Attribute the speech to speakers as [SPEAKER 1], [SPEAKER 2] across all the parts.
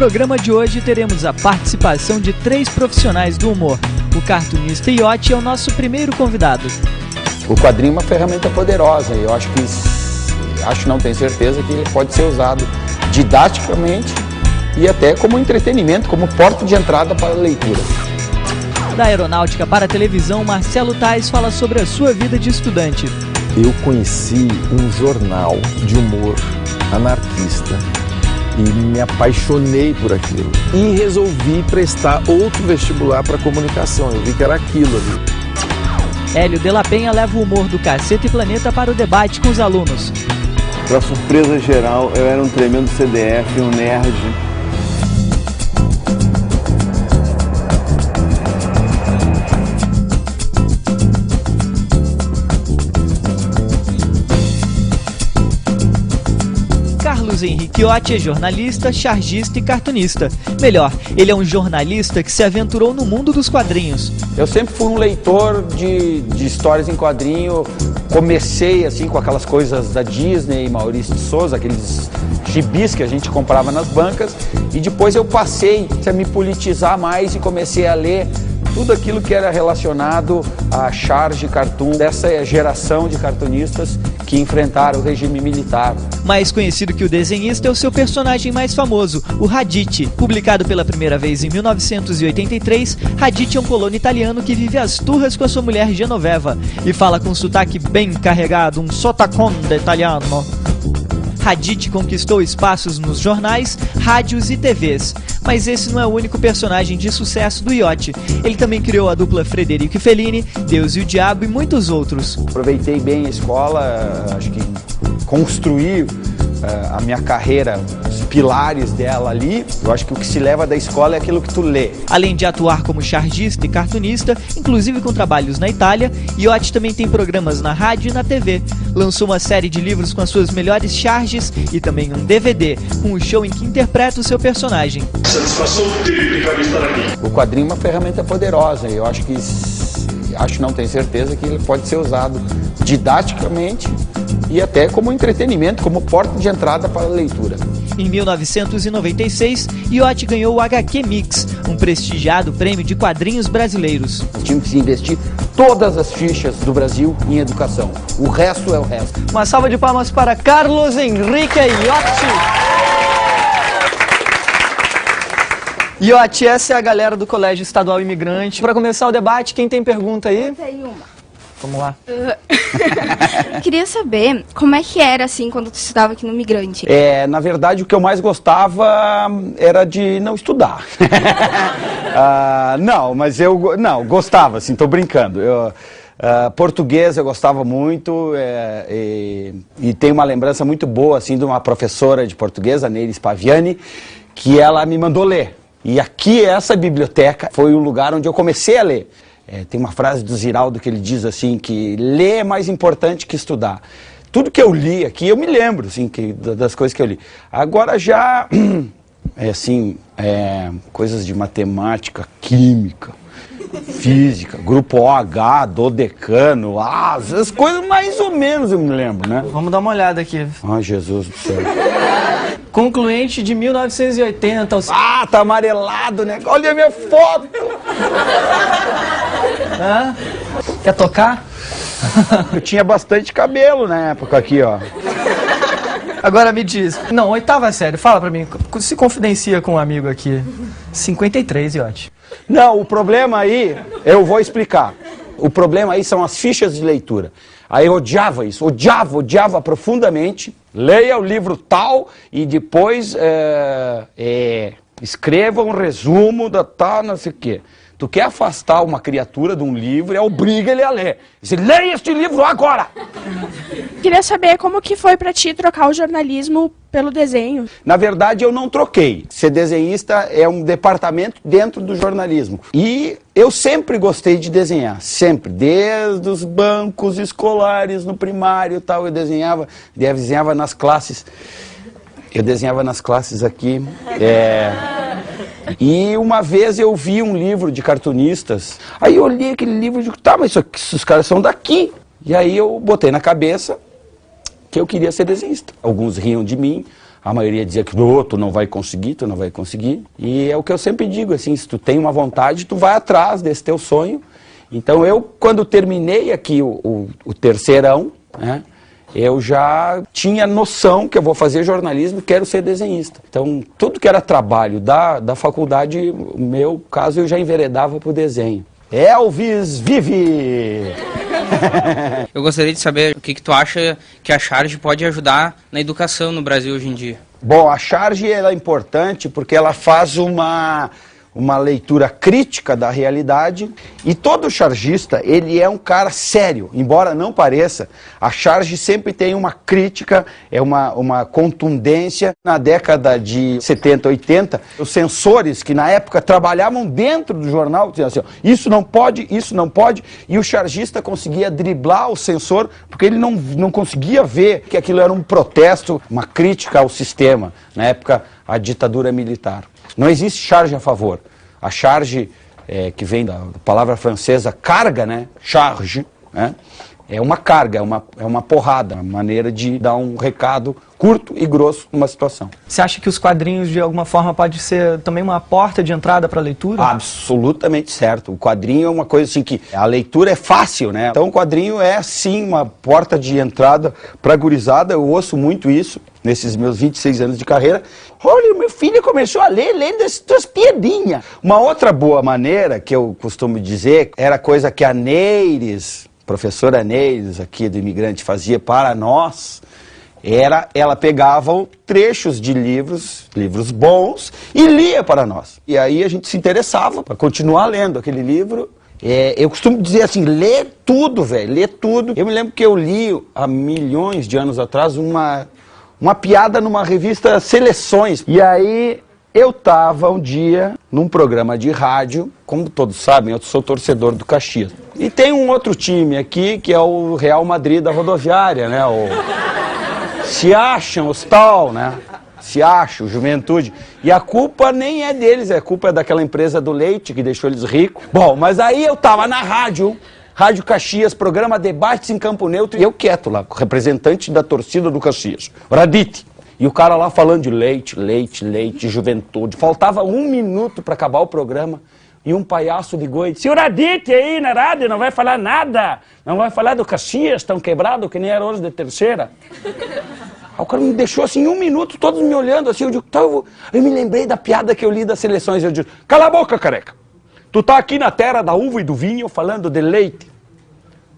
[SPEAKER 1] programa de hoje teremos a participação de 3 profissionais do humor. O cartunista Iotti é o nosso primeiro convidado.
[SPEAKER 2] O quadrinho é uma ferramenta poderosa e eu não tenho certeza que ele pode ser usado didaticamente e até como entretenimento, como porta de entrada para a leitura.
[SPEAKER 1] Da aeronáutica para a televisão, Marcelo Tais fala sobre a sua vida de estudante.
[SPEAKER 3] Eu conheci um jornal de humor anarquista e me apaixonei por aquilo. E resolvi prestar outro vestibular para comunicação, eu vi que era aquilo ali.
[SPEAKER 1] Hélio de la Penha leva o humor do Caceta e Planeta para o debate com os alunos.
[SPEAKER 4] Para surpresa geral, eu era um tremendo CDF, um nerd.
[SPEAKER 1] Carlos Henrique Iotti é jornalista, chargista e cartunista. Melhor, ele é um jornalista que se aventurou no mundo dos quadrinhos.
[SPEAKER 2] Eu sempre fui um leitor de histórias em quadrinho. Comecei assim com aquelas coisas da Disney, Maurício de Souza, aqueles gibis que a gente comprava nas bancas. E depois eu passei a me politizar mais e comecei a ler tudo aquilo que era relacionado à charge cartoon dessa geração de cartunistas que enfrentaram o regime militar.
[SPEAKER 1] Mais conhecido que o desenhista é o seu personagem mais famoso, o Raditz. Publicado pela primeira vez em 1983, Raditz é um colono italiano que vive às turras com a sua mulher Genoveva e fala com um sotaque bem carregado, um sotaconda italiano. Raditz conquistou espaços nos jornais, rádios e TVs. Mas esse não é o único personagem de sucesso do Iotti. Ele também criou a dupla Frederico e Fellini, Deus e o Diabo e muitos outros.
[SPEAKER 2] Aproveitei bem a escola, acho que construí a minha carreira, os pilares dela ali. Eu acho que o que se leva da escola é aquilo que tu lê.
[SPEAKER 1] Além de atuar como chargista e cartunista, inclusive com trabalhos na Itália, Iotti também tem programas na rádio e na TV. Lançou uma série de livros com as suas melhores charges e também um DVD, com o show em que interpreta o seu personagem.
[SPEAKER 5] Satisfação típica de estar aqui.
[SPEAKER 2] O quadrinho é uma ferramenta poderosa e eu não tenho certeza que ele pode ser usado didaticamente e até como entretenimento, como porta de entrada para a leitura.
[SPEAKER 1] Em 1996, Iotti ganhou o HQ Mix, um prestigiado prêmio de quadrinhos brasileiros.
[SPEAKER 2] Tínhamos que investir todas as fichas do Brasil em educação. O resto é o resto.
[SPEAKER 1] Uma salva de palmas para Carlos Henrique Iotti. Iotti, essa é a galera do Colégio Estadual Imigrante. Para começar o debate, quem tem pergunta aí?
[SPEAKER 6] Eu tenho uma.
[SPEAKER 1] Vamos lá.
[SPEAKER 6] Queria saber como é que era, assim, quando tu estudava aqui no Migrante.
[SPEAKER 2] Na verdade, o que eu mais gostava era de não estudar. Não, gostava, assim, tô brincando. Português eu gostava muito e tenho uma lembrança muito boa, assim, de uma professora de português, a Neire Spaviani, que ela me mandou ler. E aqui, essa biblioteca, foi o lugar onde eu comecei a ler. Tem uma frase do Ziraldo que ele diz assim, que ler é mais importante que estudar. Tudo que eu li aqui, eu me lembro assim, das coisas que eu li. Agora já, coisas de matemática, química, física, grupo OH, dodecano, as coisas mais ou menos eu me lembro, né?
[SPEAKER 1] Vamos dar uma olhada aqui.
[SPEAKER 2] Ai, Jesus do céu.
[SPEAKER 1] Concluinte de 1980.
[SPEAKER 2] Tá amarelado, né? Olha a minha foto!
[SPEAKER 1] Quer tocar?
[SPEAKER 2] Eu tinha bastante cabelo na época aqui, ó.
[SPEAKER 1] Agora me diz. Não, 8ª série, fala pra mim. Se confidencia com um amigo aqui. 53, Iotti.
[SPEAKER 2] Não, o problema aí, eu vou explicar. O problema aí são as fichas de leitura. Aí eu odiava isso, odiava profundamente. Leia o livro tal e depois escreva um resumo da tal, não sei o quê. Tu quer afastar uma criatura de um livro e obriga ele a ler. Você leia este livro agora!
[SPEAKER 7] Queria saber como que foi pra ti trocar o jornalismo pelo desenho.
[SPEAKER 2] Na verdade, eu não troquei. Ser desenhista é um departamento dentro do jornalismo. E eu sempre gostei de desenhar, sempre. Desde os bancos escolares, no primário e tal, eu desenhava nas classes. Eu desenhava nas classes aqui. E uma vez eu vi um livro de cartunistas, aí eu olhei aquele livro e digo, tá, mas esses caras são daqui. E aí eu botei na cabeça que eu queria ser desenhista. Alguns riam de mim, A maioria dizia que tu não vai conseguir, tu não vai conseguir. E é o que eu sempre digo, assim, se tu tem uma vontade, tu vai atrás desse teu sonho. Então eu, quando terminei aqui o terceirão, né, eu já tinha noção que eu vou fazer jornalismo e quero ser desenhista. Então tudo que era trabalho da faculdade, no meu caso, eu já enveredava pro desenho. Elvis vive!
[SPEAKER 8] Eu gostaria de saber o que tu acha que a Charge pode ajudar na educação no Brasil hoje em dia.
[SPEAKER 2] Bom, a Charge ela é importante porque ela faz uma leitura crítica da realidade, e todo chargista, ele é um cara sério, embora não pareça. A Charge sempre tem uma crítica, uma contundência. Na década de 70, 80, os censores que na época trabalhavam dentro do jornal, diziam assim, ó, isso não pode, e o chargista conseguia driblar o censor, porque ele não conseguia ver que aquilo era um protesto, uma crítica ao sistema, na época, a ditadura militar. Não existe charge a favor. A charge, que vem da palavra francesa carga, né? Charge, né? É uma carga, é uma porrada, uma maneira de dar um recado curto e grosso numa situação.
[SPEAKER 1] Você acha que os quadrinhos, de alguma forma, pode ser também uma porta de entrada para a leitura?
[SPEAKER 2] Absolutamente certo. O quadrinho é uma coisa assim que a leitura é fácil, né? Então o quadrinho é, sim, uma porta de entrada para a gurizada. Eu ouço muito isso nesses meus 26 anos de carreira. Olha, o meu filho começou a ler das tuas piadinhas. Uma outra boa maneira, que eu costumo dizer, era coisa que a Neires, professora Neires, aqui do Imigrante, fazia para nós, ela pegava trechos de livros bons, e lia para nós. E aí a gente se interessava para continuar lendo aquele livro. Eu costumo dizer assim, lê tudo, velho, lê tudo. Eu me lembro que eu li, há milhões de anos atrás, uma piada numa revista Seleções. E aí eu estava um dia num programa de rádio, como todos sabem, eu sou torcedor do Caxias. E tem um outro time aqui, que é o Real Madrid da rodoviária, né? Se acham os tal, né? Se acham, Juventude. E a culpa nem é deles, a culpa é daquela empresa do leite que deixou eles ricos. Bom, mas aí eu tava na Rádio Caxias, programa Debates em Campo Neutro, e eu quieto lá, representante da torcida do Caxias, Radite. E o cara lá falando de leite, Juventude. Faltava 1 minuto para acabar o programa. E um palhaço ligou e disse, o Radite aí na rádio não vai falar nada, não vai falar do Caxias, tão quebrado que nem era hoje de terceira. Aí o cara me deixou assim 1 minuto, todos me olhando assim, eu digo, tá, eu me lembrei da piada que eu li das Seleções, eu digo, cala a boca, careca, tu tá aqui na terra da uva e do vinho falando de leite,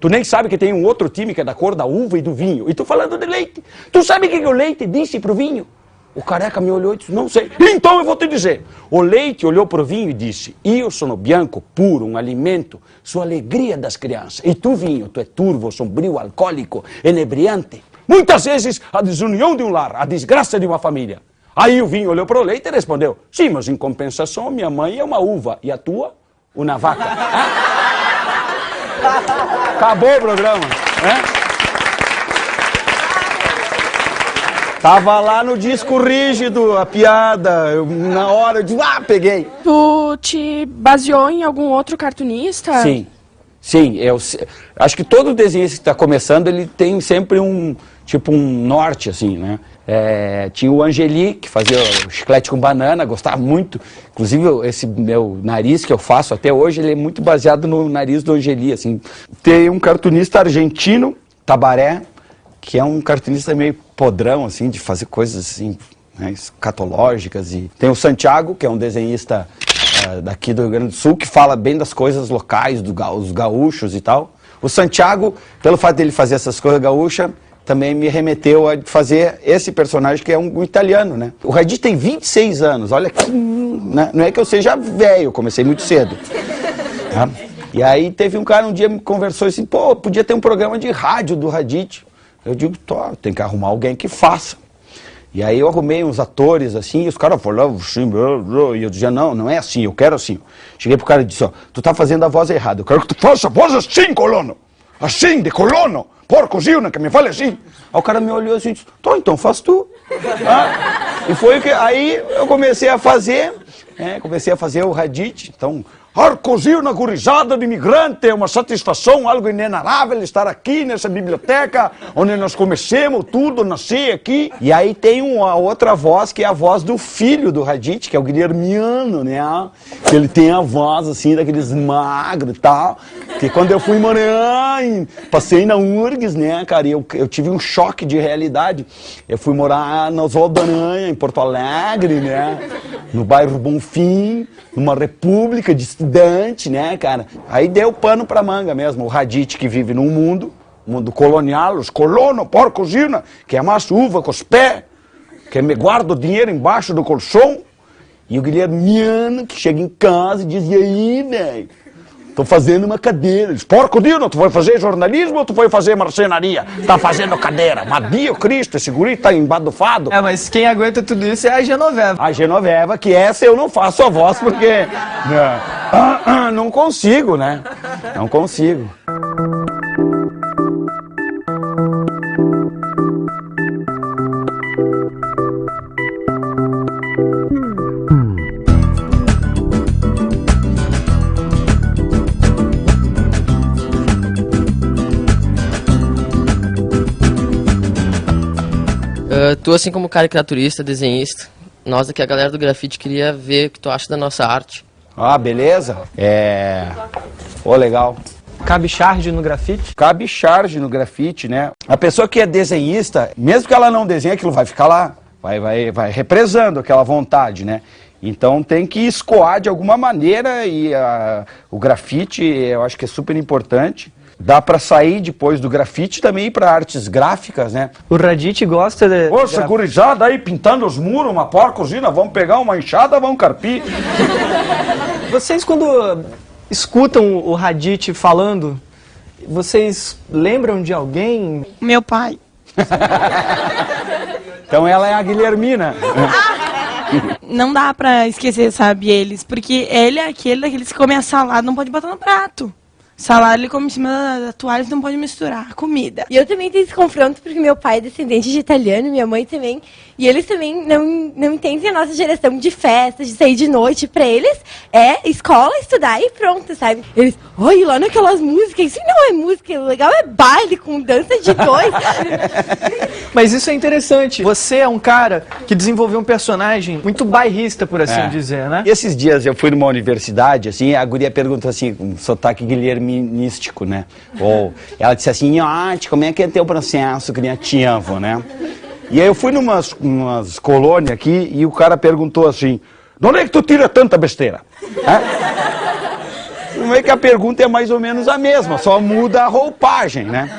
[SPEAKER 2] tu nem sabe que tem um outro time que é da cor da uva e do vinho, e tu falando de leite, tu sabe o que o leite disse pro vinho? O careca me olhou e disse, não sei. Então eu vou te dizer. O leite olhou para o vinho e disse, io sono bianco, puro, um alimento, sua alegria das crianças. E tu, vinho, tu é turvo, sombrio, alcoólico, inebriante. Muitas vezes a desunião de um lar, a desgraça de uma família. Aí o vinho olhou para o leite e respondeu, sim, mas em compensação minha mãe é uma uva e a tua, uma vaca. Acabou o programa, né? Tava lá no disco rígido, a piada, na hora de peguei.
[SPEAKER 7] Tu te baseou em algum outro cartunista?
[SPEAKER 2] Sim, eu acho que todo desenhista que está começando, ele tem sempre um norte, assim, né? Tinha o Angeli, que fazia o chiclete com banana, gostava muito. Inclusive, esse meu nariz que eu faço até hoje, ele é muito baseado no nariz do Angeli, assim. Tem um cartunista argentino, Tabaré, que é um cartunista meio podrão, assim, de fazer coisas, assim, né, escatológicas. E tem o Santiago, que é um desenhista daqui do Rio Grande do Sul, que fala bem das coisas locais, dos gaúchos e tal. O Santiago, pelo fato dele fazer essas coisas gaúchas, também me remeteu a fazer esse personagem, que é um italiano, né? O Radite tem 26 anos, olha que... Né? Não é que eu seja velho, eu comecei muito cedo. Tá? E aí teve um cara, um dia me conversou assim, pô, podia ter um programa de rádio do Radite. Eu digo, tem que arrumar alguém que faça. E aí eu arrumei uns atores assim, e os caras falavam assim, e eu dizia, não é assim, eu quero assim. Cheguei pro cara e disse, ó, tu tá fazendo a voz errada, eu quero que tu faça a voz assim, colono. Assim, de colono, porcozinho, que me fale assim. Aí o cara me olhou assim e disse, então faz tu. E foi que aí eu comecei a fazer. Comecei a fazer o Hadith, então... Arcozil gurizada de imigrante, é uma satisfação, algo inenarrável estar aqui nessa biblioteca, onde nós conhecemos tudo, nasci aqui. E aí tem uma outra voz, que é a voz do filho do Hadith, que é o Guilhermiano, né? Que ele tem a voz, assim, daqueles magros e tal. Que quando eu fui morar, passei na URGS, né, cara, e eu tive um choque de realidade. Eu fui morar na Oswaldo da Aranha, em Porto Alegre, né? No bairro Bonfim, numa república de estudante, né, cara? Aí deu pano pra manga mesmo. O Hadith que vive num mundo colonial, os colonos, porcos, que amassam uva com os pés, que me guarda o dinheiro embaixo do colchão. E o Guilhermiano que chega em casa e diz, e aí, velho? Tô fazendo uma cadeira. Diz, porco-dino, tu vai fazer jornalismo ou tu vai fazer marcenaria? Tá fazendo cadeira. Madio Cristo, esse guri tá embadufado.
[SPEAKER 1] Mas quem aguenta tudo isso é a Genoveva.
[SPEAKER 2] A Genoveva, que essa eu não faço a voz porque... não consigo, né? Não consigo.
[SPEAKER 9] Tu, assim como caricaturista, desenhista, nós aqui, a galera do grafite, queria ver o que tu acha da nossa arte.
[SPEAKER 2] Ah, beleza? Legal.
[SPEAKER 1] Cabe charge no grafite?
[SPEAKER 2] Cabe charge no grafite, né? A pessoa que é desenhista, mesmo que ela não desenhe, aquilo vai ficar lá, vai represando aquela vontade, né? Então tem que escoar de alguma maneira e o grafite eu acho que é super importante. Dá pra sair depois do grafite também ir pra artes gráficas, né?
[SPEAKER 1] O Hadith gosta de...
[SPEAKER 2] Poxa, gurizada aí pintando os muros, uma porcozina, vamos pegar uma enxada, vamos carpir.
[SPEAKER 1] Vocês quando escutam o Hadith falando, vocês lembram de alguém?
[SPEAKER 7] Meu pai.
[SPEAKER 2] Então ela é a Guilhermina.
[SPEAKER 7] Não dá pra esquecer, sabe, eles, porque ele é aquele daqueles que come a salada, não pode botar no prato. Salada ele come em cima da toalha, você não pode misturar comida.
[SPEAKER 10] E eu também tenho esse confronto porque meu pai é descendente de italiano, minha mãe também. E eles também não entendem a nossa geração de festa, de sair de noite. Pra eles é escola, estudar e pronto, sabe? Eles, olha lá naquelas músicas, isso não é música, o legal é baile com dança de dois.
[SPEAKER 1] Mas isso é interessante. Você é um cara que desenvolveu um personagem muito bairrista, por assim dizer, né?
[SPEAKER 2] E esses dias eu fui numa universidade, assim, a guria perguntou assim, com sotaque guilherminístico, né? Ou ela disse assim, como é que é teu processo criativo, né? E aí eu fui numas colônias aqui e o cara perguntou assim, de onde é que tu tira tanta besteira? Como é que a pergunta é mais ou menos a mesma, só muda a roupagem, né?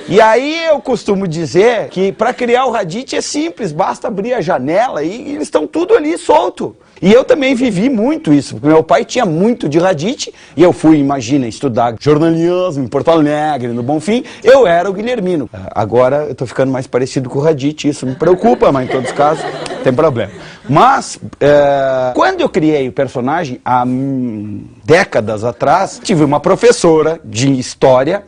[SPEAKER 2] E aí eu costumo dizer que para criar o Hadith é simples, basta abrir a janela e eles estão tudo ali solto. E eu também vivi muito isso, porque meu pai tinha muito de Hadith e eu fui, imagina, estudar jornalismo em Porto Alegre, no Bonfim, eu era o Guilhermino. Agora eu tô ficando mais parecido com o Hadith, isso me preocupa, mas em todos os casos não tem problema. Mas, quando eu criei o personagem, há décadas atrás, tive uma professora de história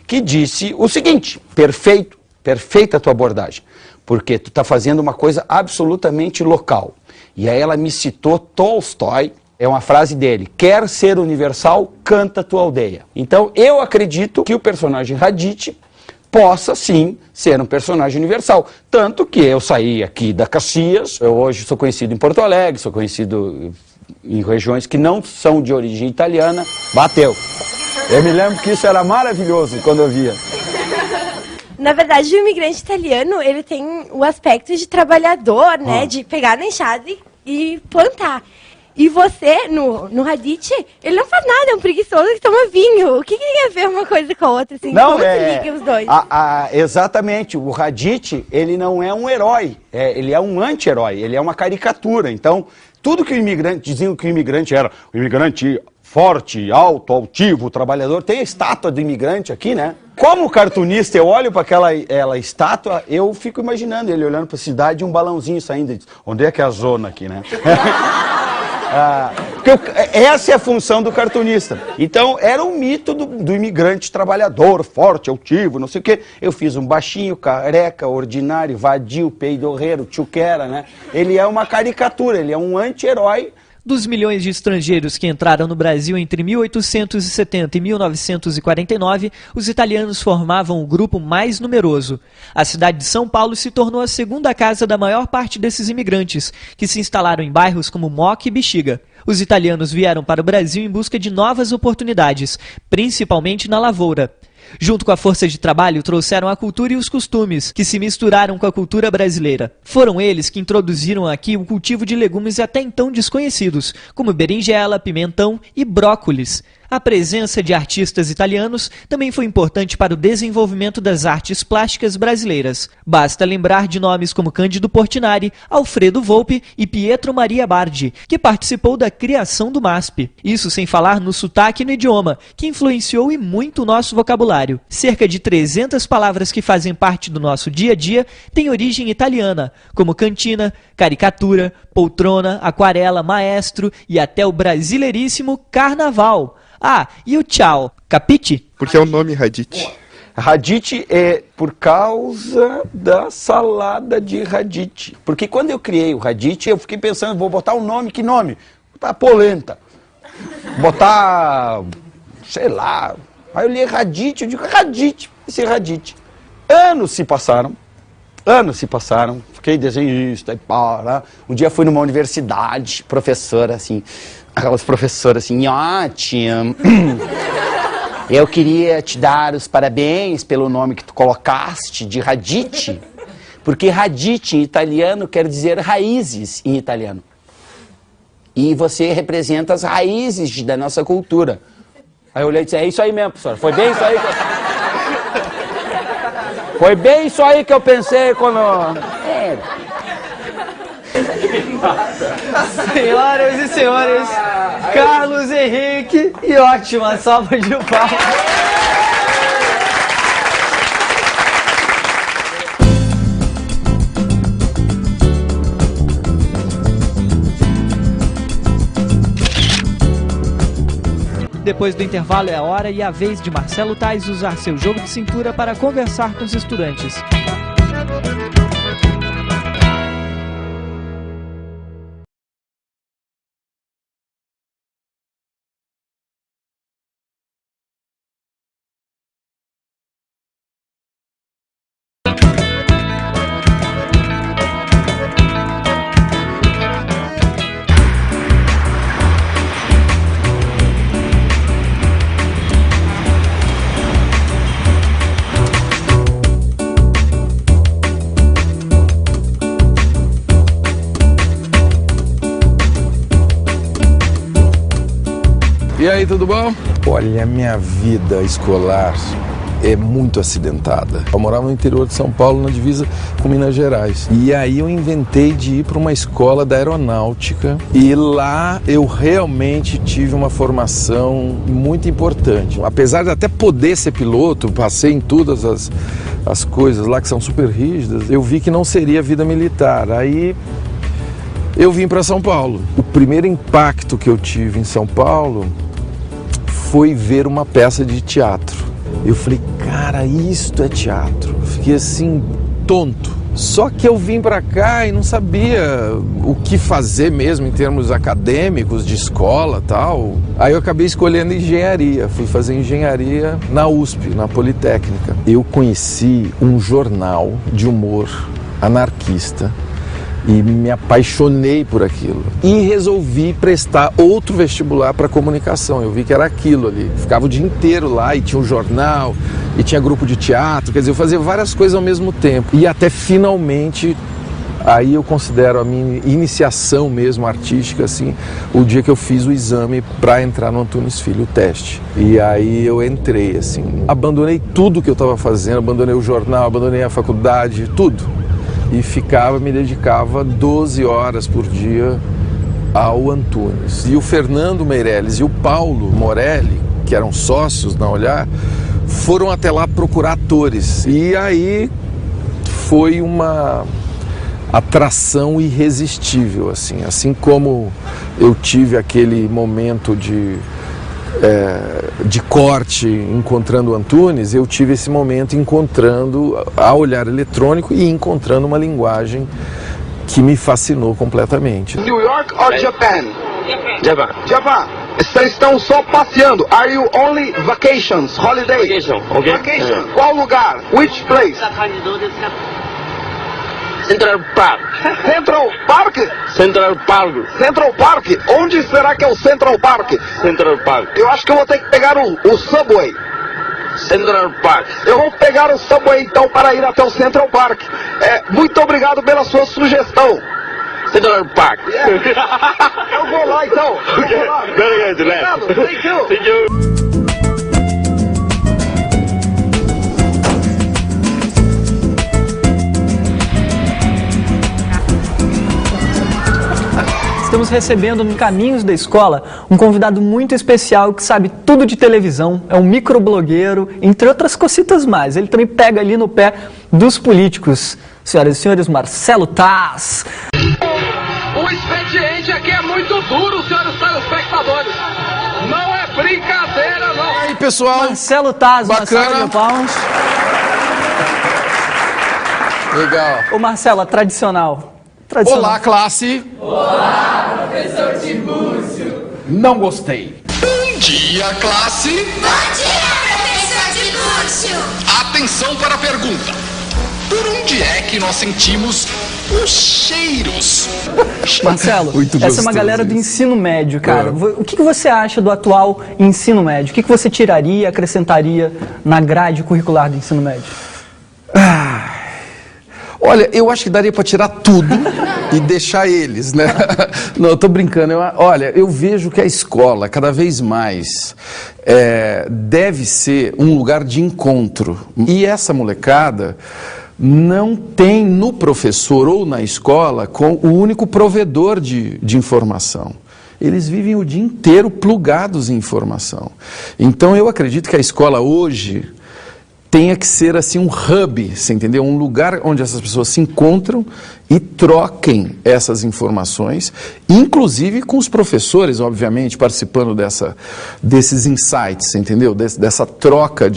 [SPEAKER 2] que disse o seguinte, perfeita a tua abordagem, porque tu está fazendo uma coisa absolutamente local. E aí ela me citou Tolstói, é uma frase dele, quer ser universal, canta tua aldeia. Então eu acredito que o personagem Hadith possa sim ser um personagem universal. Tanto que eu saí aqui da Caxias, eu hoje sou conhecido em Porto Alegre, sou conhecido em regiões que não são de origem italiana, bateu. Eu me lembro que isso era maravilhoso quando eu via.
[SPEAKER 10] Na verdade, o imigrante italiano, ele tem o aspecto de trabalhador, né? De pegar na enxada e plantar. E você, no Hadith, ele não faz nada, é um preguiçoso que toma vinho. O que tem a ver uma coisa com a outra? Assim?
[SPEAKER 2] Não,
[SPEAKER 10] como se liga os dois?
[SPEAKER 2] Exatamente, o Hadith, ele não é um herói, ele é um anti-herói, ele é uma caricatura. Então, tudo que o imigrante, diziam que o imigrante era, o imigrante forte, alto, altivo, trabalhador, tem a estátua do imigrante aqui, né? Como cartunista, eu olho para aquela estátua, eu fico imaginando ele olhando para a cidade e um balãozinho saindo. Diz, onde é que é a zona aqui, né? Essa é a função do cartunista. Então, era um mito do imigrante trabalhador, forte, altivo, não sei o quê. Eu fiz um baixinho, careca, ordinário, vadio, peidorreiro, tchuquera, né? Ele é uma caricatura, ele é um anti-herói
[SPEAKER 1] Dos milhões de estrangeiros que entraram no Brasil entre 1870 e 1949, os italianos formavam o grupo mais numeroso. A cidade de São Paulo se tornou a segunda casa da maior parte desses imigrantes, que se instalaram em bairros como Moca e Bexiga. Os italianos vieram para o Brasil em busca de novas oportunidades, principalmente na lavoura. Junto com a força de trabalho, trouxeram a cultura e os costumes, que se misturaram com a cultura brasileira. Foram eles que introduziram aqui o cultivo de legumes até então desconhecidos, como berinjela, pimentão e brócolis. A presença de artistas italianos também foi importante para o desenvolvimento das artes plásticas brasileiras. Basta lembrar de nomes como Cândido Portinari, Alfredo Volpi e Pietro Maria Bardi, que participou da criação do MASP. Isso sem falar no sotaque e no idioma, que influenciou e muito o nosso vocabulário. Cerca de 300 palavras que fazem parte do nosso dia a dia têm origem italiana, como cantina, caricatura, poltrona, aquarela, maestro e até o brasileiríssimo carnaval. Ah, e o tchau, capite?
[SPEAKER 3] Porque é o nome Radicchi.
[SPEAKER 2] Radicchi é por causa da salada de radicchi. Porque quando eu criei o Radicchi, eu fiquei pensando, vou botar um nome, que nome? Vou botar polenta. Botar, sei lá. Aí eu li Radicchi, eu digo Radicchi, esse Radicchi. Anos se passaram, fiquei desenhista e pá. Um dia fui numa universidade, professora assim, aquelas professoras assim, ótimo. Eu queria te dar os parabéns pelo nome que tu colocaste de Radicchi, porque Radicchi em italiano quer dizer raízes em italiano. E você representa as raízes da nossa cultura. Aí eu olhei e disse, é isso aí mesmo, professor, foi bem isso aí que eu... Foi bem isso aí que eu pensei quando...
[SPEAKER 1] Senhoras e senhores, Carlos Henrique e ótima salva de palmas. Depois do intervalo é a hora e a vez de Marcelo Tais usar seu jogo de cintura para conversar com os estudantes.
[SPEAKER 3] E aí, tudo bom? Olha, minha vida escolar é muito acidentada. Eu morava no interior de São Paulo, na divisa com Minas Gerais. E aí eu inventei de ir para uma escola da aeronáutica e lá eu realmente tive uma formação muito importante. Apesar de até poder ser piloto, passei em todas as coisas lá que são super rígidas, eu vi que não seria vida militar. Aí eu vim para São Paulo. O primeiro impacto que eu tive em São Paulo foi ver uma peça de teatro. Eu falei, cara, isto é teatro. Fiquei assim, tonto. Só que eu vim para cá e não sabia o que fazer mesmo em termos acadêmicos, de escola e tal. Aí eu acabei escolhendo engenharia. Fui fazer engenharia na USP, na Politécnica. Eu conheci um jornal de humor anarquista e me apaixonei por aquilo. E resolvi prestar outro vestibular para comunicação. Eu vi que era aquilo ali. Ficava o dia inteiro lá e tinha um jornal, e tinha grupo de teatro. Quer dizer, eu fazia várias coisas ao mesmo tempo. E até finalmente, aí eu considero a minha iniciação mesmo artística, assim, o dia que eu fiz o exame para entrar no Antunes Filho, o teste. E aí eu entrei, assim. Abandonei tudo que eu estava fazendo, abandonei o jornal, abandonei a faculdade, tudo. E me dedicava 12 horas por dia ao Antunes. E o Fernando Meirelles e o Paulo Morelli, que eram sócios na Olhar, foram até lá procurar atores. E aí foi uma atração irresistível, assim como eu tive aquele momento de corte encontrando o Antunes, eu tive esse momento encontrando a Olhar Eletrônico e encontrando uma linguagem que me fascinou completamente.
[SPEAKER 11] New York or Japan? Japan. Vocês estão só passeando. Are you only vacations? Holiday?
[SPEAKER 12] Vacation, okay.
[SPEAKER 11] Vacation. Qual lugar? Which place?
[SPEAKER 12] Central Park.
[SPEAKER 11] Central Park?
[SPEAKER 12] Central Park.
[SPEAKER 11] Central Park? Onde será que é o Central Park?
[SPEAKER 12] Central Park.
[SPEAKER 11] Eu acho que eu vou ter que pegar o Subway.
[SPEAKER 12] Central Park.
[SPEAKER 11] Eu vou pegar o Subway então para ir até o Central Park. Muito obrigado pela sua sugestão.
[SPEAKER 12] Central Park.
[SPEAKER 11] Eu vou lá então. Eu vou lá.
[SPEAKER 12] Very good,
[SPEAKER 11] Obrigado. Thank you.
[SPEAKER 12] Thank you.
[SPEAKER 1] Estamos recebendo no Caminhos da Escola um convidado muito especial que sabe tudo de televisão, é um microblogueiro, entre outras cositas mais. Ele também pega ali no pé dos políticos. Senhoras e senhores, Marcelo Taz.
[SPEAKER 13] O expediente aqui é muito duro, senhores telespectadores. Não é brincadeira, não.
[SPEAKER 3] E aí, pessoal?
[SPEAKER 1] Marcelo Taz,
[SPEAKER 3] bacana.
[SPEAKER 1] Palmas.
[SPEAKER 3] Legal.
[SPEAKER 1] Ô Marcelo, a tradicional.
[SPEAKER 3] Olá, classe.
[SPEAKER 13] Olá, professor Tibúrcio.
[SPEAKER 3] Não gostei.
[SPEAKER 13] Bom dia, classe.
[SPEAKER 14] Bom dia, professor Tibúrcio.
[SPEAKER 13] Atenção para a pergunta. Por onde é que nós sentimos os cheiros?
[SPEAKER 1] Marcelo, essa é uma galera do ensino médio, cara. O que você acha do atual ensino médio? O que você tiraria, acrescentaria na grade curricular do ensino médio?
[SPEAKER 3] Olha, eu acho que daria para tirar tudo e deixar eles, né? Não, eu tô brincando. Olha, eu vejo que a escola, cada vez mais, deve ser um lugar de encontro. E essa molecada não tem no professor ou na escola o único provedor de informação. Eles vivem o dia inteiro plugados em informação. Então, eu acredito que a escola hoje tenha que ser assim um hub, você entendeu? Um lugar onde essas pessoas se encontram e troquem essas informações, inclusive com os professores, obviamente, participando desses insights, você entendeu? Dessa troca,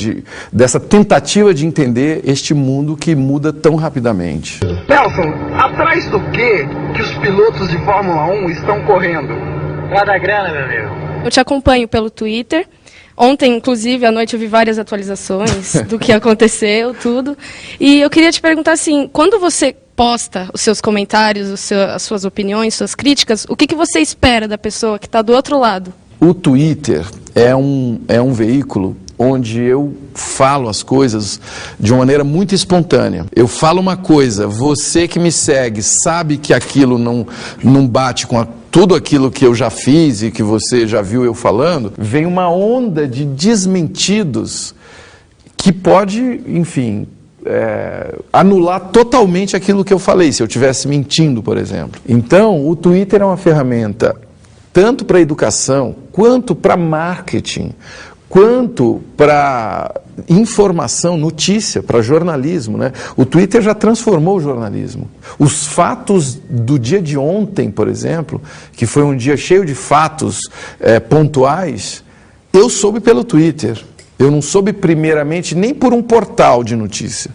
[SPEAKER 3] dessa tentativa de entender este mundo que muda tão rapidamente.
[SPEAKER 11] Nelson, atrás do que os pilotos de Fórmula 1 estão correndo?
[SPEAKER 15] Lá da grana, meu amigo.
[SPEAKER 16] Eu te acompanho pelo Twitter. Ontem, inclusive, à noite eu vi várias atualizações do que aconteceu, tudo. E eu queria te perguntar assim, quando você posta os seus comentários, as suas opiniões, suas críticas, o que você espera da pessoa que está do outro lado?
[SPEAKER 3] O Twitter é um veículo onde eu falo as coisas de uma maneira muito espontânea. Eu falo uma coisa, você que me segue sabe que aquilo não bate com tudo aquilo que eu já fiz e que você já viu eu falando, vem uma onda de desmentidos que pode, enfim, anular totalmente aquilo que eu falei, se eu estivesse mentindo, por exemplo. Então, o Twitter é uma ferramenta tanto para educação, quanto para marketing, quanto para informação, notícia, para jornalismo, né? O Twitter já transformou o jornalismo. Os fatos do dia de ontem, por exemplo, que foi um dia cheio de fatos pontuais, eu soube pelo Twitter. Eu não soube primeiramente nem por um portal de notícia.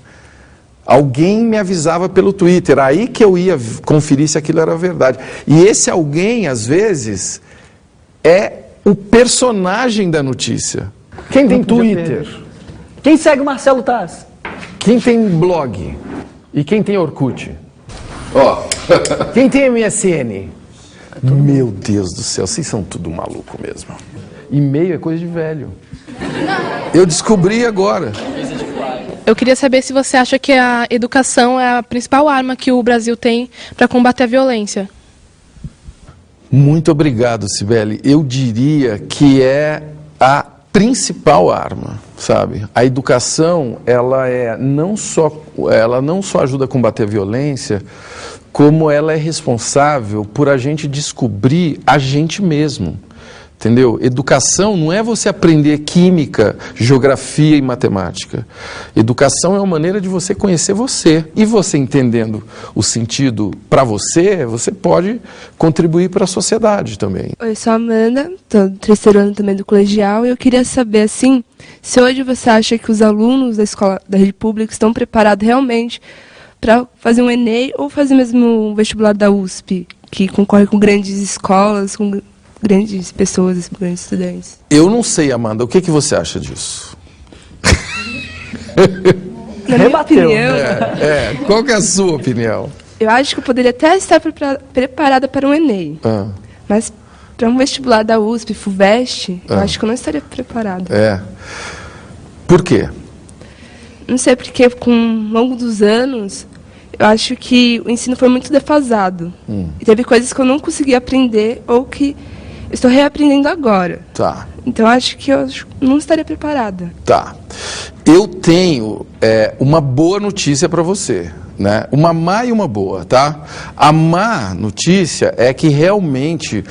[SPEAKER 3] Alguém me avisava pelo Twitter, aí que eu ia conferir se aquilo era verdade. E esse alguém, às vezes, é o personagem da notícia. Quem tem Twitter?
[SPEAKER 1] Quem segue o Marcelo Taz?
[SPEAKER 3] Quem tem blog? E quem tem Orkut? Quem tem MSN? Meu Deus do céu, vocês são tudo maluco mesmo. E-mail é coisa de velho. Eu descobri agora.
[SPEAKER 16] Eu queria saber se você acha que a educação é a principal arma que o Brasil tem para combater a violência.
[SPEAKER 3] Muito obrigado, Cibele. Eu diria que é a principal arma, sabe? A educação, ela não só ajuda a combater a violência, como ela é responsável por a gente descobrir a gente mesmo. Entendeu? Educação não é você aprender química, geografia e matemática. Educação é uma maneira de você conhecer você. E você entendendo o sentido para você, você pode contribuir para a sociedade também.
[SPEAKER 17] Oi, sou a Amanda, estou no 3º ano também do colegial, e eu queria saber, assim, se hoje você acha que os alunos da escola da rede pública estão preparados realmente para fazer um Enem ou fazer mesmo um vestibular da USP, que concorre com grandes escolas, com grandes pessoas, grandes estudantes.
[SPEAKER 3] Eu não sei, Amanda, o que você acha disso?
[SPEAKER 17] Na minha opinião,
[SPEAKER 3] qual que é a sua opinião?
[SPEAKER 17] eu acho que eu poderia até estar preparada para um Enem. Mas para um vestibular da USP, FUVEST, eu acho que eu não estaria preparada.
[SPEAKER 3] Por quê?
[SPEAKER 17] Não sei, porque ao longo dos anos, eu acho que o ensino foi muito defasado. E teve coisas que eu não consegui aprender ou que eu estou reaprendendo agora.
[SPEAKER 3] Tá.
[SPEAKER 17] Então, eu acho que eu não estaria preparada.
[SPEAKER 3] Tá. Eu tenho uma boa notícia para você, né? Uma má e uma boa, tá? A má notícia é que realmente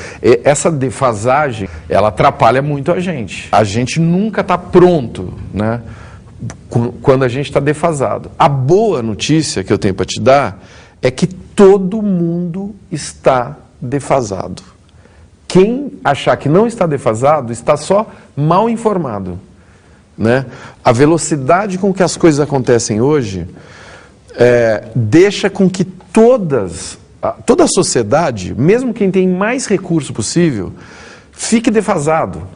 [SPEAKER 3] essa defasagem, ela atrapalha muito a gente. A gente nunca está pronto, né? Quando a gente está defasado. A boa notícia que eu tenho para te dar é que todo mundo está defasado. Quem achar que não está defasado está só mal informado, né? A velocidade com que as coisas acontecem hoje deixa com que toda a sociedade, mesmo quem tem mais recurso possível, fique defasado.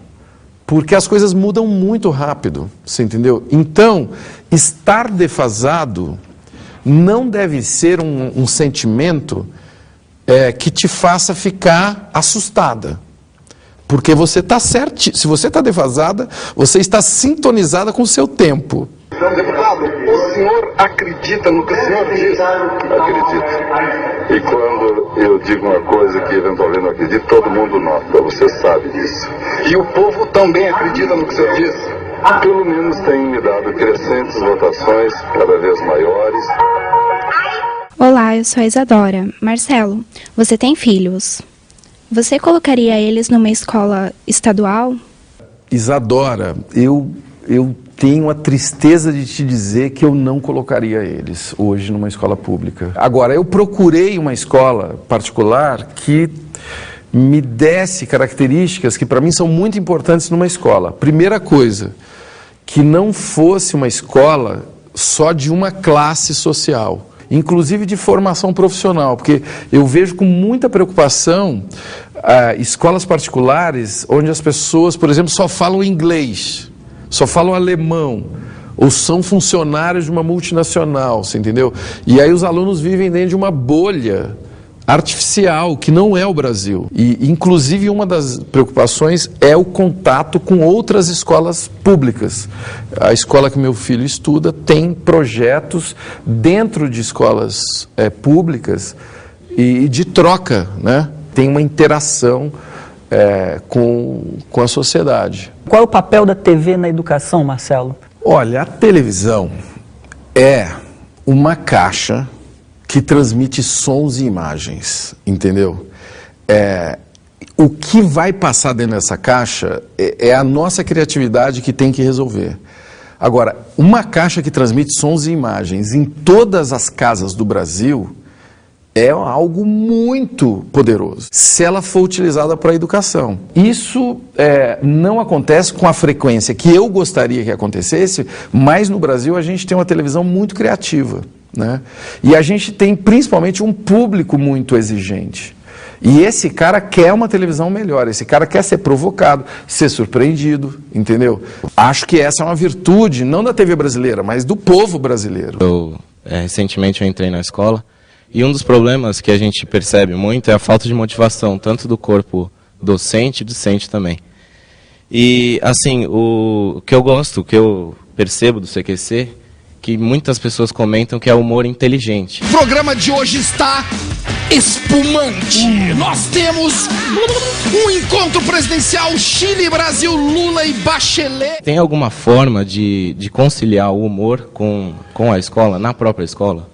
[SPEAKER 3] Porque as coisas mudam muito rápido, você entendeu? Então, estar defasado não deve ser um sentimento que te faça ficar assustada. Porque você está certo, se você está defasada, você está sintonizada com o seu tempo.
[SPEAKER 11] Deputado, o senhor acredita no que o senhor diz?
[SPEAKER 18] Acredito. E quando eu digo uma coisa que eventualmente não acredito, todo mundo nota, você sabe disso.
[SPEAKER 11] E o povo também acredita no que o senhor diz?
[SPEAKER 18] Pelo menos tem me dado crescentes votações, cada vez maiores.
[SPEAKER 19] Olá, eu sou a Isadora. Marcelo, você tem filhos. Você colocaria eles numa escola estadual?
[SPEAKER 3] Isadora, eu tenho a tristeza de te dizer que eu não colocaria eles hoje numa escola pública. Agora, eu procurei uma escola particular que me desse características que para mim são muito importantes numa escola. Primeira coisa, que não fosse uma escola só de uma classe social, inclusive de formação profissional, porque eu vejo com muita preocupação escolas particulares onde as pessoas, por exemplo, só falam inglês, só falam alemão, ou são funcionários de uma multinacional, você entendeu? E aí os alunos vivem dentro de uma bolha artificial, que não é o Brasil. E, inclusive, uma das preocupações é o contato com outras escolas públicas. A escola que meu filho estuda tem projetos dentro de escolas públicas e de troca, né? Tem uma interação com a sociedade.
[SPEAKER 20] Qual é o papel da TV na educação, Marcelo?
[SPEAKER 3] Olha, a televisão é uma caixa que transmite sons e imagens, entendeu? O que vai passar dentro dessa caixa é a nossa criatividade que tem que resolver. Agora, uma caixa que transmite sons e imagens em todas as casas do Brasil é algo muito poderoso, se ela for utilizada para a educação. Isso não acontece com a frequência que eu gostaria que acontecesse, mas no Brasil a gente tem uma televisão muito criativa, né? E a gente tem principalmente um público muito exigente. E esse cara quer uma televisão melhor, esse cara quer ser provocado, ser surpreendido, entendeu? Acho que essa é uma virtude, não da TV brasileira, mas do povo brasileiro.
[SPEAKER 21] Recentemente eu entrei na escola e um dos problemas que a gente percebe muito é a falta de motivação, tanto do corpo docente e discente também. E assim, o que eu gosto, o que eu percebo do CQC, que muitas pessoas comentam que é humor inteligente.
[SPEAKER 22] O programa de hoje está espumante. Nós temos um encontro presidencial Chile-Brasil, Lula e Bachelet.
[SPEAKER 21] Tem alguma forma de conciliar o humor com a escola, na própria escola?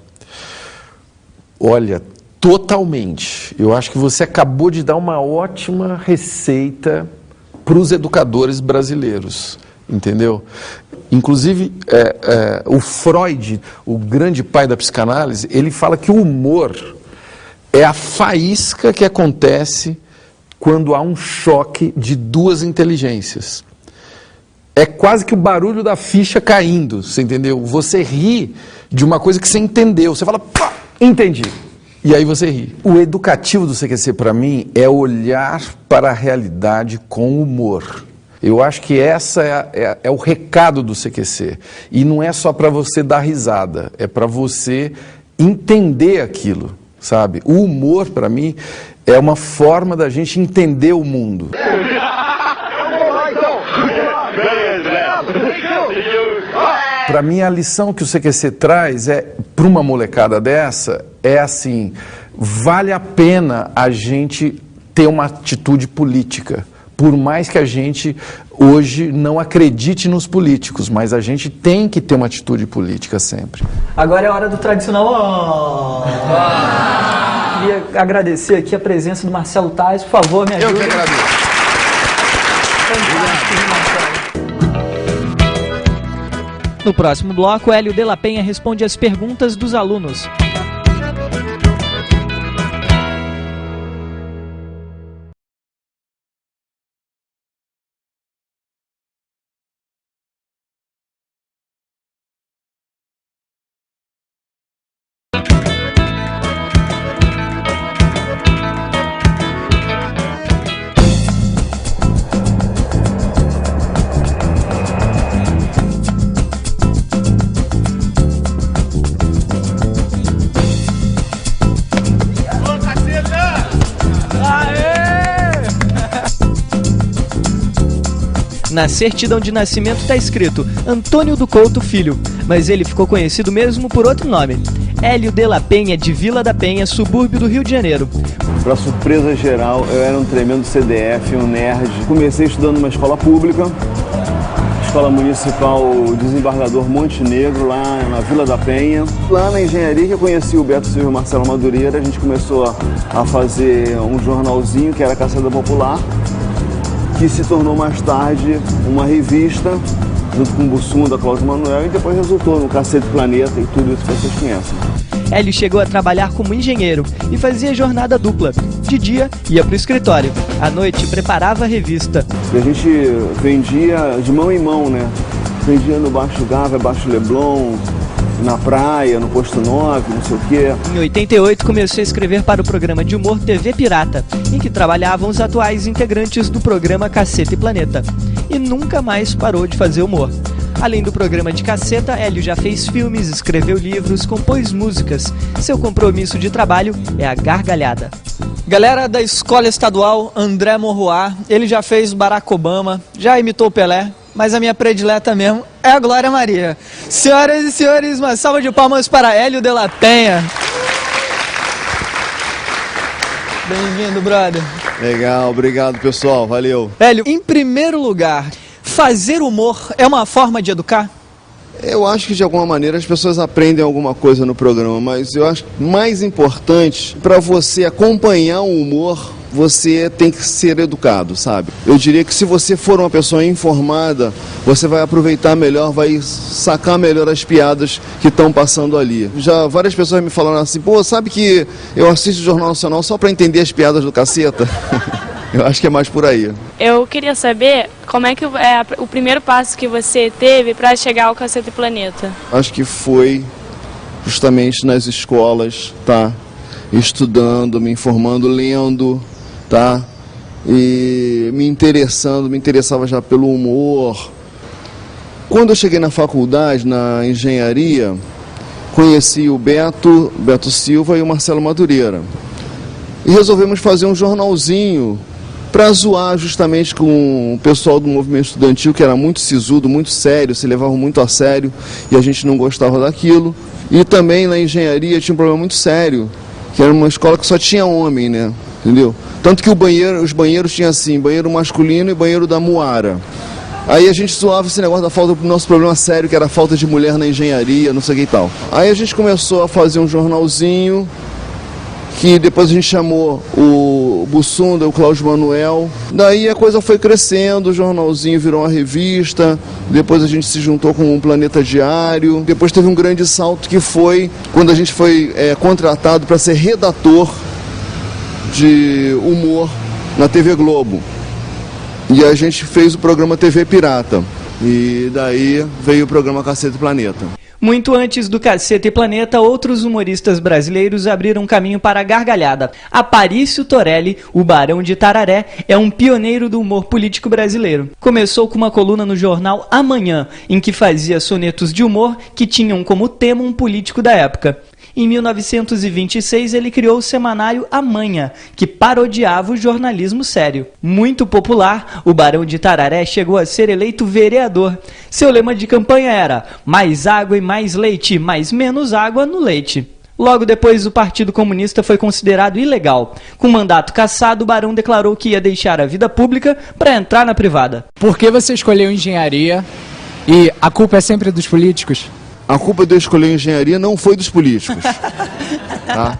[SPEAKER 3] Olha, totalmente. Eu acho que você acabou de dar uma ótima receita para os educadores brasileiros, entendeu? Inclusive, o Freud, o grande pai da psicanálise, ele fala que o humor é a faísca que acontece quando há um choque de duas inteligências. É quase que o barulho da ficha caindo, você entendeu? Você ri de uma coisa que você entendeu, você fala, pá, entendi. E aí você ri. O educativo do CQC para mim é olhar para a realidade com humor. Eu acho que essa é o recado do CQC. E não é só para você dar risada, é para você entender aquilo, sabe? O humor, para mim, é uma forma da gente entender o mundo. Para mim, a lição que o CQC traz para uma molecada dessa, é assim, vale a pena a gente ter uma atitude política. Por mais que a gente hoje não acredite nos políticos, mas a gente tem que ter uma atitude política sempre.
[SPEAKER 1] Agora é a hora do tradicional. Queria agradecer aqui a presença do Marcelo Tais. Por favor, me ajuda.
[SPEAKER 3] Eu que agradeço.
[SPEAKER 1] No próximo bloco, Hélio de la Penha responde as perguntas dos alunos. Na certidão de nascimento está escrito Antônio do Couto Filho, mas ele ficou conhecido mesmo por outro nome. Hélio de la Penha, de Vila da Penha, subúrbio do Rio de Janeiro.
[SPEAKER 4] Para surpresa geral, eu era um tremendo CDF, um nerd. Comecei estudando numa escola pública, Escola Municipal Desembargador Montenegro, lá na Vila da Penha. Lá na engenharia que eu conheci o Beto Silva e o Marcelo Madureira, a gente começou a fazer um jornalzinho que era Caçada Popular, que se tornou mais tarde uma revista, junto com o Bussum, da Cláudio Manuel, e depois resultou no Cacete Planeta e tudo isso que vocês conhecem.
[SPEAKER 1] Hélio chegou a trabalhar como engenheiro e fazia jornada dupla. De dia, ia para o escritório. À noite, preparava a revista.
[SPEAKER 4] E a gente vendia de mão em mão, né? Vendia no Baixo Gávea, Baixo Leblon, na praia, no Posto 9, não sei o quê.
[SPEAKER 1] Em 88, começou a escrever para o programa de humor TV Pirata, em que trabalhavam os atuais integrantes do programa Caceta e Planeta. E nunca mais parou de fazer humor. Além do programa de Caceta, Hélio já fez filmes, escreveu livros, compôs músicas. Seu compromisso de trabalho é a gargalhada. Galera da Escola Estadual André Morroá, ele já fez Barack Obama, já imitou o Pelé, mas a minha predileta mesmo é a Glória Maria. Senhoras e senhores, uma salva de palmas para Hélio de la Penha. Bem-vindo, brother.
[SPEAKER 4] Legal, obrigado pessoal, valeu.
[SPEAKER 1] Hélio, em primeiro lugar, fazer humor é uma forma de educar?
[SPEAKER 4] Eu acho que de alguma maneira as pessoas aprendem alguma coisa no programa, mas eu acho mais importante, para você acompanhar o humor, você tem que ser educado, sabe? Eu diria que se você for uma pessoa informada, você vai aproveitar melhor, vai sacar melhor as piadas que estão passando ali. Já várias pessoas me falaram assim, pô, sabe que eu assisto o Jornal Nacional só para entender as piadas do Caceta? Eu acho que é mais por aí.
[SPEAKER 5] Eu queria saber como é que é o primeiro passo que você teve para chegar ao Caceta e Planeta.
[SPEAKER 4] Acho que foi justamente nas escolas, tá? Estudando, me informando, lendo, tá? E me interessava já pelo humor. Quando eu cheguei na faculdade, na engenharia, conheci o Beto Silva e o Marcelo Madureira. E resolvemos fazer um jornalzinho para zoar justamente com o pessoal do movimento estudantil, que era muito sisudo, muito sério, se levavam muito a sério, e a gente não gostava daquilo. E também na engenharia tinha um problema muito sério, que era uma escola que só tinha homem, né? Entendeu? Tanto que os banheiros tinham assim, banheiro masculino e banheiro da Muara. Aí a gente zoava esse negócio da falta do nosso problema sério, que era a falta de mulher na engenharia, não sei o que e tal. Aí a gente começou a fazer um jornalzinho, que depois a gente chamou o Bussunda, o Cláudio Manuel. Daí a coisa foi crescendo, o jornalzinho virou uma revista, depois a gente se juntou com o Planeta Diário. Depois teve um grande salto que foi quando a gente foi contratado para ser redator de humor na TV Globo. E a gente fez o programa TV Pirata. E daí veio o programa Caceta e Planeta.
[SPEAKER 1] Muito antes do Caceta e Planeta, outros humoristas brasileiros abriram caminho para a gargalhada. Aparício Torelli, o Barão de Tararé, é um pioneiro do humor político brasileiro. Começou com uma coluna no jornal Amanhã, em que fazia sonetos de humor que tinham como tema um político da época. Em 1926, ele criou o semanário Amanhã, que parodiava o jornalismo sério. Muito popular, o Barão de Tararé chegou a ser eleito vereador. Seu lema de campanha era mais água e mais leite, mas menos água no leite. Logo depois, o Partido Comunista foi considerado ilegal. Com mandato cassado, o Barão declarou que ia deixar a vida pública para entrar na privada.
[SPEAKER 6] Por que você escolheu engenharia e a culpa é sempre dos políticos?
[SPEAKER 4] A culpa de eu escolher engenharia não foi dos políticos. Tá?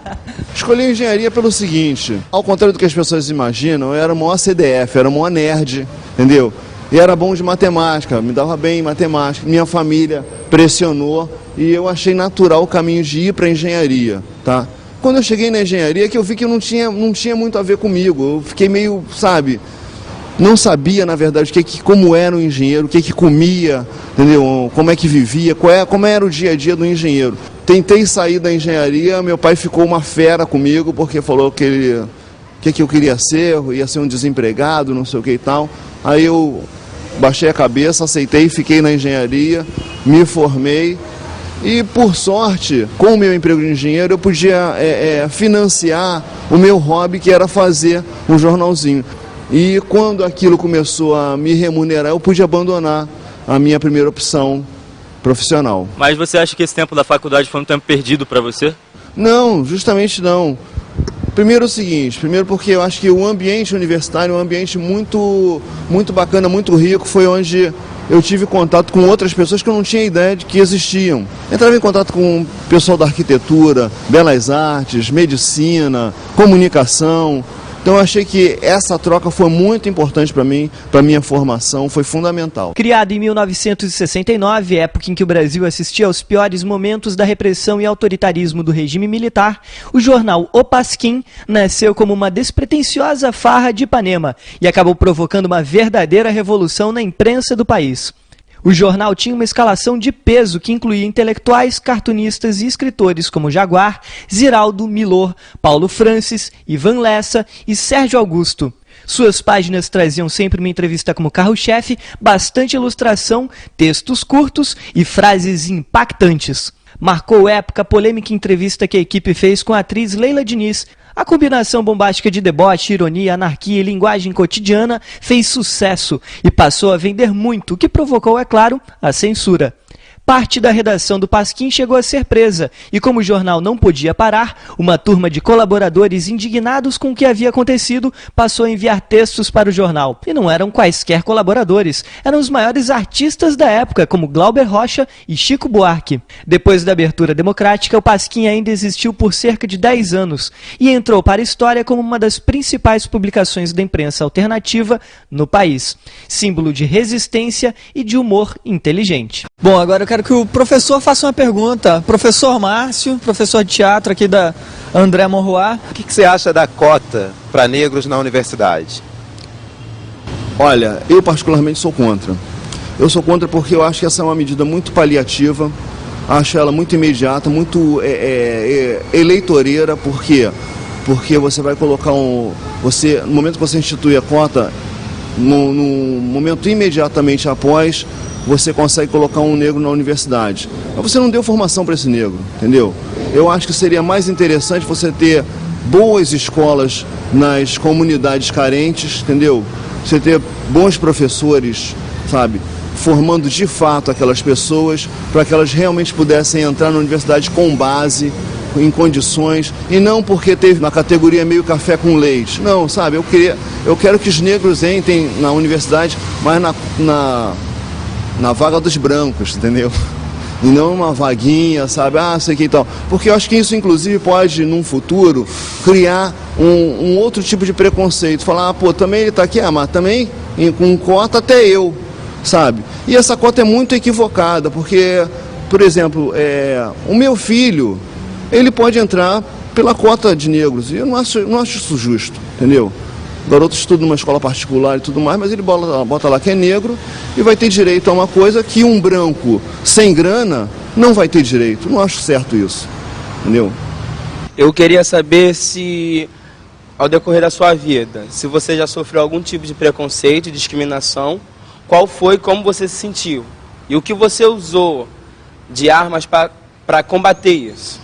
[SPEAKER 4] Escolhi engenharia pelo seguinte: ao contrário do que as pessoas imaginam, eu era o maior CDF, era o maior nerd, entendeu? E era bom de matemática, me dava bem em matemática. Minha família pressionou e eu achei natural o caminho de ir para a engenharia, tá? Quando eu cheguei na engenharia, que eu vi que não tinha muito a ver comigo. Eu fiquei meio, sabe, não sabia, na verdade, como era um engenheiro, o que comia, entendeu? Como é que vivia, como era o dia a dia do engenheiro. Tentei sair da engenharia, meu pai ficou uma fera comigo, porque falou que eu queria ser, ia ser um desempregado, não sei o que e tal. Aí eu baixei a cabeça, aceitei, fiquei na engenharia, me formei. E, por sorte, com o meu emprego de engenheiro, eu podia financiar o meu hobby, que era fazer um jornalzinho. E quando aquilo começou a me remunerar, eu pude abandonar a minha primeira opção profissional.
[SPEAKER 8] Mas você acha que esse tempo da faculdade foi um tempo perdido para você?
[SPEAKER 4] Não, justamente não. Primeiro porque eu acho que o ambiente universitário é um ambiente muito bacana, muito rico, foi onde eu tive contato com outras pessoas que eu não tinha ideia de que existiam. Entrava em contato com o pessoal da arquitetura, belas artes, medicina, comunicação. Então eu achei que essa troca foi muito importante para mim, para minha formação, foi fundamental.
[SPEAKER 1] Criado em 1969, época em que o Brasil assistia aos piores momentos da repressão e autoritarismo do regime militar, o jornal O Pasquim nasceu como uma despretensiosa farra de Ipanema e acabou provocando uma verdadeira revolução na imprensa do país. O jornal tinha uma escalação de peso que incluía intelectuais, cartunistas e escritores como Jaguar, Ziraldo, Milor, Paulo Francis, Ivan Lessa e Sérgio Augusto. Suas páginas traziam sempre uma entrevista como carro-chefe, bastante ilustração, textos curtos e frases impactantes. Marcou época a polêmica entrevista que a equipe fez com a atriz Leila Diniz. A combinação bombástica de deboche, ironia, anarquia e linguagem cotidiana fez sucesso e passou a vender muito, o que provocou, é claro, a censura. Parte da redação do Pasquim chegou a ser presa e, como o jornal não podia parar, uma turma de colaboradores indignados com o que havia acontecido passou a enviar textos para o jornal. E não eram quaisquer colaboradores, eram os maiores artistas da época, como Glauber Rocha e Chico Buarque. Depois da abertura democrática, o Pasquim ainda existiu por cerca de 10 anos e entrou para a história como uma das principais publicações da imprensa alternativa no país. Símbolo de resistência e de humor inteligente. Bom, agora eu quero que o professor faça uma pergunta. Professor Márcio, professor de teatro aqui da André Monroy.
[SPEAKER 23] O que você acha da cota para negros na universidade?
[SPEAKER 4] Olha, eu particularmente sou contra. Eu sou contra porque eu acho que essa é uma medida muito paliativa, acho ela muito imediata, muito eleitoreira. Por quê? Porque você vai colocar no momento que você institui a cota, no momento imediatamente após, você consegue colocar um negro na universidade. Mas você não deu formação para esse negro, entendeu? Eu acho que seria mais interessante você ter boas escolas nas comunidades carentes, entendeu? Você ter bons professores, sabe? Formando de fato aquelas pessoas, para que elas realmente pudessem entrar na universidade com base, em condições, e não porque teve na categoria meio café com leite. Não, sabe? Eu quero que os negros entrem na universidade, mas na vaga dos brancos, entendeu? E não uma vaguinha, sabe? Sei que e tal. Porque eu acho que isso, inclusive, pode, num futuro, criar um outro tipo de preconceito. Falar, também ele está aqui, mas também com cota até eu, sabe? E essa cota é muito equivocada, porque, por exemplo, o meu filho, ele pode entrar pela cota de negros, e eu não acho isso justo, entendeu? O garoto estuda numa escola particular e tudo mais, mas ele bota lá que é negro e vai ter direito a uma coisa que um branco sem grana não vai ter direito. Não acho certo isso, entendeu?
[SPEAKER 7] Eu queria saber se, ao decorrer da sua vida, se você já sofreu algum tipo de preconceito, discriminação, qual foi, como você se sentiu? E o que você usou de armas para combater isso?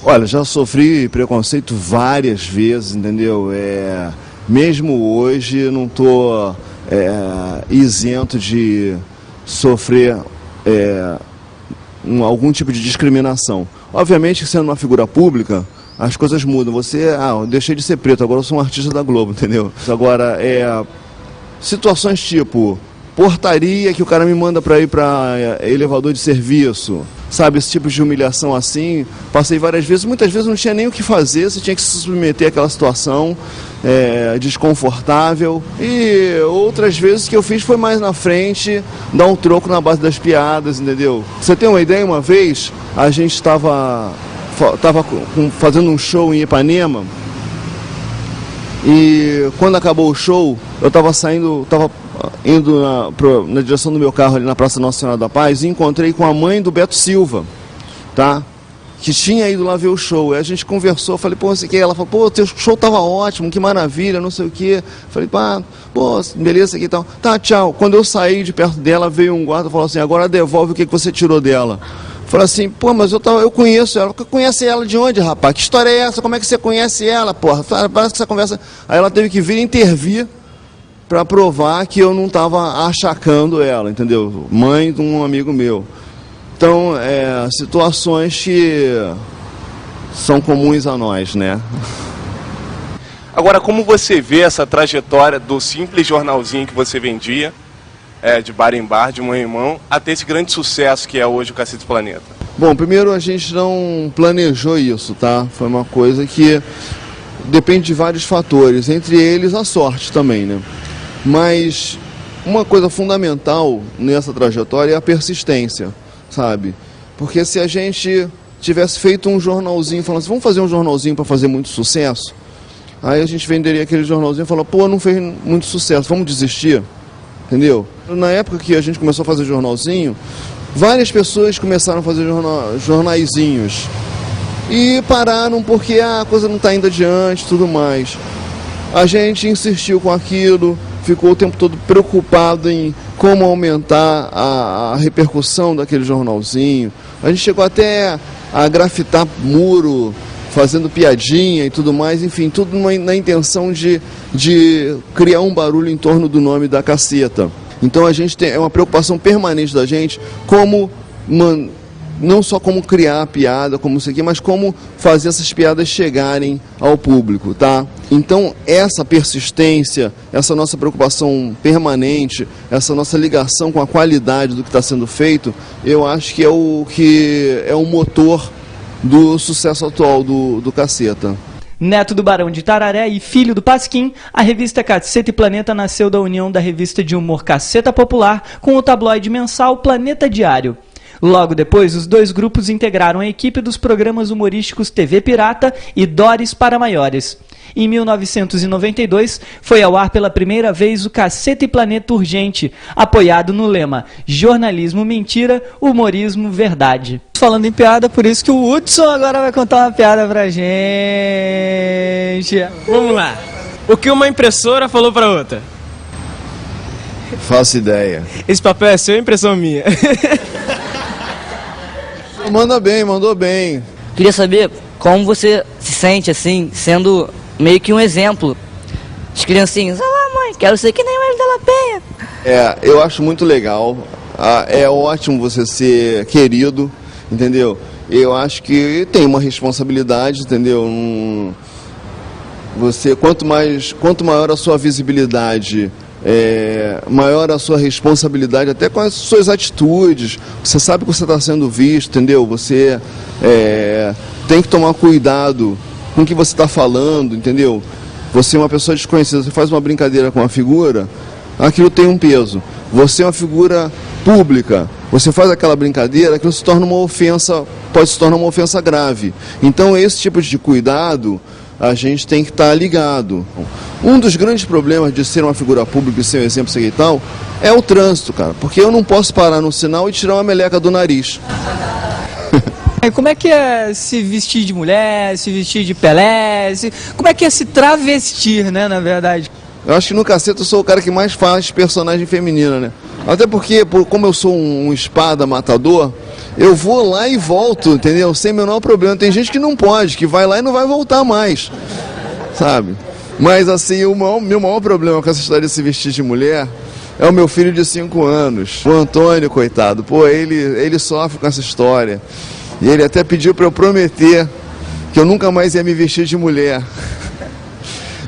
[SPEAKER 4] Olha, já sofri preconceito várias vezes, entendeu? Mesmo hoje não estou isento de sofrer algum tipo de discriminação. Obviamente que sendo uma figura pública, as coisas mudam. Eu deixei de ser preto, agora eu sou um artista da Globo, entendeu? Agora, situações tipo portaria que o cara me manda para ir para elevador de serviço, sabe, esse tipo de humilhação assim, passei várias vezes, muitas vezes não tinha nem o que fazer, você tinha que se submeter àquela situação desconfortável, e outras vezes que eu fiz foi mais na frente, dar um troco na base das piadas, entendeu? Você tem uma ideia, uma vez a gente estava fazendo um show em Ipanema, e quando acabou o show, eu estava indo na direção do meu carro ali na Praça Nossa Senhora da Paz e encontrei com a mãe do Beto Silva, tá? Que tinha ido lá ver o show. Aí a gente conversou, falei, pô, você quer? Ela falou, pô, teu show tava ótimo, que maravilha, não sei o quê. Falei, pá, pô, beleza aqui e tal. Tá, tchau. Quando eu saí de perto dela, veio um guarda e falou assim, agora devolve o que você tirou dela. Falei assim, pô, mas eu conheço ela. Conhece ela de onde, rapaz? Que história é essa? Como é que você conhece ela, porra? Parece que essa conversa... Aí ela teve que vir intervir para provar que eu não estava achacando ela, entendeu? Mãe de um amigo meu. Então, situações que são comuns a nós, né?
[SPEAKER 9] Agora, como você vê essa trajetória do simples jornalzinho que você vendia, de bar em bar, de mão em mão, até esse grande sucesso que é hoje o Cacete Planeta?
[SPEAKER 4] Bom, primeiro a gente não planejou isso, tá? Foi uma coisa que depende de vários fatores, entre eles a sorte também, né? Mas uma coisa fundamental nessa trajetória é a persistência, sabe? Porque se a gente tivesse feito um jornalzinho, falando assim, vamos fazer um jornalzinho para fazer muito sucesso, aí a gente venderia aquele jornalzinho e falaria, pô, não fez muito sucesso, vamos desistir, entendeu? Na época que a gente começou a fazer jornalzinho, várias pessoas começaram a fazer jornaizinhos e pararam porque a coisa não está indo adiante e tudo mais. A gente insistiu com aquilo, ficou o tempo todo preocupado em como aumentar a repercussão daquele jornalzinho. A gente chegou até a grafitar muro, fazendo piadinha e tudo mais, enfim, tudo na intenção de criar um barulho em torno do nome da Caceta. Então a gente tem uma preocupação permanente da gente, não só como criar a piada, como isso aqui, mas como fazer essas piadas chegarem ao público, tá? Então essa persistência, essa nossa preocupação permanente, essa nossa ligação com a qualidade do que está sendo feito, eu acho que é o motor do sucesso atual do Caceta.
[SPEAKER 1] Neto do Barão de Tararé e filho do Pasquim, a revista Caceta e Planeta nasceu da união da revista de humor Caceta Popular com o tabloide mensal Planeta Diário. Logo depois, os dois grupos integraram a equipe dos programas humorísticos TV Pirata e Dores para Maiores. Em 1992, foi ao ar pela primeira vez o Caceta e Planeta Urgente, apoiado no lema Jornalismo Mentira, Humorismo Verdade. Falando em piada, por isso que o Hudson agora vai contar uma piada pra gente.
[SPEAKER 10] Vamos lá. O que uma impressora falou pra outra?
[SPEAKER 4] Faço ideia.
[SPEAKER 10] Esse papel é seu ou impressão minha?
[SPEAKER 4] Manda bem, mandou bem.
[SPEAKER 24] Queria saber como você se sente, assim, sendo meio que um exemplo. As criancinhas, olá mãe, quero ser que nem o Hélio de la Penha.
[SPEAKER 4] Eu acho muito legal. É ótimo você ser querido, entendeu? Eu acho que tem uma responsabilidade, entendeu? Quanto maior a sua visibilidade, maior a sua responsabilidade, até com as suas atitudes. Você sabe que você está sendo visto, entendeu? Você tem que tomar cuidado com o que você está falando, entendeu? Você é uma pessoa desconhecida, você faz uma brincadeira com uma figura, aquilo tem um peso. Você é uma figura pública, você faz aquela brincadeira, aquilo se torna uma ofensa, pode se tornar uma ofensa grave. Então esse tipo de cuidado a gente tem que estar ligado. Um dos grandes problemas de ser uma figura pública e ser um exemplo e tal é o trânsito, cara, porque eu não posso parar no sinal e tirar uma meleca do nariz.
[SPEAKER 1] Como é que é se vestir de mulher, se vestir de Pelé, como é que é se travestir, né, na verdade?
[SPEAKER 4] Eu acho que no Caceta eu sou o cara que mais faz personagem feminina, né? Até porque, como eu sou um espada matador, eu vou lá e volto, entendeu? Sem o menor problema. Tem gente que não pode, que vai lá e não vai voltar mais, sabe? Mas assim, meu maior problema com essa história de se vestir de mulher é o meu filho de 5 anos. O Antônio, coitado, pô, ele sofre com essa história. E ele até pediu para eu prometer que eu nunca mais ia me vestir de mulher.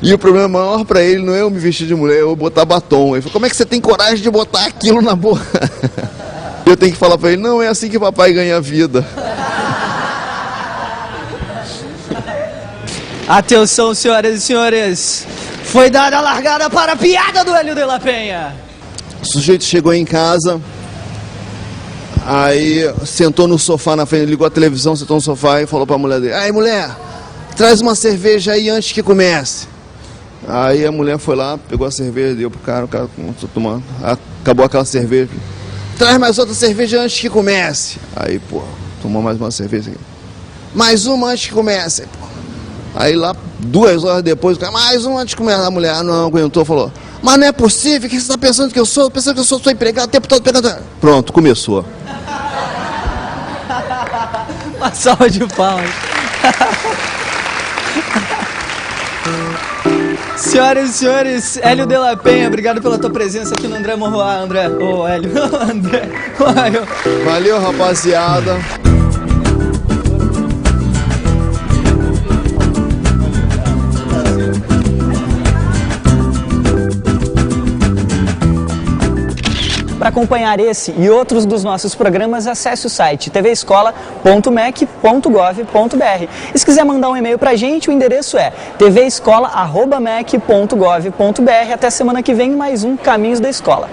[SPEAKER 4] E o problema maior para ele não é eu me vestir de mulher, é eu botar batom. Ele falou, como é que você tem coragem de botar aquilo na boca? Eu tenho que falar para ele, não, é assim que papai ganha vida.
[SPEAKER 1] Atenção, senhoras e senhores, foi dada a largada para a piada do Hélio de la Penha.
[SPEAKER 4] O sujeito chegou em casa, aí sentou no sofá na frente, ligou a televisão, sentou no sofá e falou para a mulher dele, aí mulher, traz uma cerveja aí antes que comece. Aí a mulher foi lá, pegou a cerveja, deu pro cara, o cara começou a tomar, acabou aquela cerveja. Traz mais outra cerveja antes que comece. Aí, pô, tomou mais uma cerveja. Mais uma antes que comece. Pô. Aí lá, 2 horas depois, o cara, mais uma antes de começar. A mulher não aguentou, falou, mas não é possível, o que você está pensando que eu sou? Pensando que eu sou empregado o tempo todo pegando. Pronto, começou.
[SPEAKER 1] Uma salva de palmas. Senhoras e senhores, Hélio de la Penha, obrigado pela tua presença aqui no André Morroá, André. Ô, Hélio. André.
[SPEAKER 4] Valeu, rapaziada.
[SPEAKER 1] Para acompanhar esse e outros dos nossos programas, acesse o site tvescola.mec.gov.br. E se quiser mandar um e-mail para a gente, o endereço é tvescola@mec.gov.br. Até semana que vem, mais um Caminhos da Escola.